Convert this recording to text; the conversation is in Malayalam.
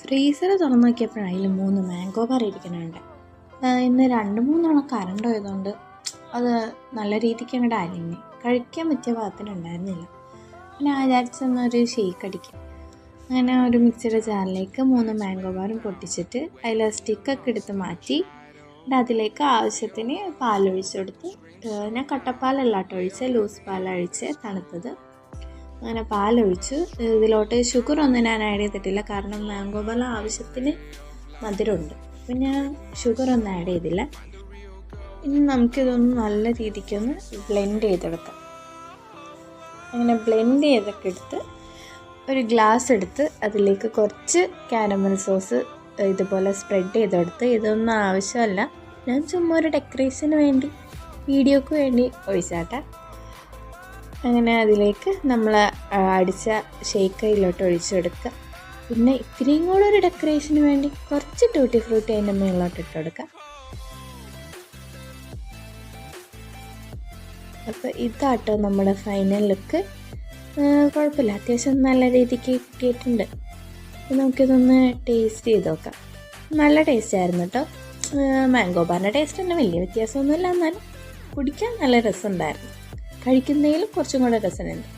ഫ്രീസർ തുറന്ന് നോക്കിയപ്പോഴാണ് അതിൽ 3 മാംഗോ ബാർ ഇരിക്കുന്നുണ്ട്. ഇന്ന് 2-3 കറണ്ട് പോയതുകൊണ്ട് അത് നല്ല രീതിക്ക് അങ്ങോട്ട് അലിഞ്ഞ് കഴിക്കാൻ പറ്റിയ പാകത്തിനുണ്ടായിരുന്നില്ല. ഞാൻ വിചാരിച്ചൊന്നൊരു ഷേക്ക് അടിക്കും. അങ്ങനെ ഒരു മിക്സിയുടെ ജാറിലേക്ക് 3 മാംഗോ ബാറും പൊട്ടിച്ചിട്ട് അതിൽ സ്റ്റിക്കൊക്കെ എടുത്ത് മാറ്റി അതിലേക്ക് ആവശ്യത്തിന് പാലൊഴിച്ച് കൊടുത്ത്, ഞാൻ കട്ടപ്പാലല്ല കേട്ടോ ഒഴിച്ച്, ലൂസ് പാലൊഴിച്ച് തണുത്തത്. അങ്ങനെ പാലൊഴിച്ച് ഇതിലോട്ട് ഷുഗറൊന്നും ഞാൻ ആഡ് ചെയ്തിട്ടില്ല, കാരണം മാംഗോ ബാർ ആവശ്യത്തിന് മധുരമുണ്ട്, അപ്പം ഞാൻ ഷുഗറൊന്നും ആഡ് ചെയ്തില്ല. ഇനി നമുക്കിതൊന്ന് നല്ല രീതിക്കൊന്ന് ബ്ലെൻഡ് ചെയ്തെടുക്കാം. അങ്ങനെ ബ്ലെൻഡ് ചെയ്തൊക്കെ എടുത്ത് ഒരു ഗ്ലാസ് എടുത്ത് അതിലേക്ക് കുറച്ച് കാരമൽ സോസ് ഇതുപോലെ സ്പ്രെഡ് ചെയ്തെടുത്ത്, ഇതൊന്നും ആവശ്യമല്ല, ഞാൻ ചുമ്മാ ഒരു ഡെക്കറേഷന് വേണ്ടി വീഡിയോക്ക് വേണ്ടി ഒഴിച്ചാട്ടെ. അങ്ങനെ അതിലേക്ക് നമ്മൾ അടിച്ച ഷേക്ക് അതിലോട്ട് ഒഴിച്ചെടുക്കുക. പിന്നെ ഇത്രയും കൂടെ ഒരു ഡെക്കറേഷന് വേണ്ടി കുറച്ച് ടൂട്ടി ഫ്രൂട്ടി അതിൻ്റെ മുകളിലോട്ട് ഇട്ട് കൊടുക്കുക. അപ്പോൾ ഇതാട്ടോ നമ്മുടെ ഫൈനൽ ലുക്ക്. കുഴപ്പമില്ല, അത്യാവശ്യം നല്ല രീതിക്ക് കിട്ടിയിട്ടുണ്ട്. നമുക്കിതൊന്ന് ടേസ്റ്റ് ചെയ്ത് നോക്കാം. നല്ല ടേസ്റ്റ് ആയിരുന്നു കേട്ടോ. മാംഗോ ബാറിൻ്റെ ടേസ്റ്റ് തന്നെ വലിയ വ്യത്യാസമൊന്നുമില്ല, എന്നാലും കുടിക്കാൻ നല്ല രസമുണ്ടായിരുന്നു. കഴിക്കുന്നതിലും കുറച്ചും കൂടെ രസമുണ്ട്.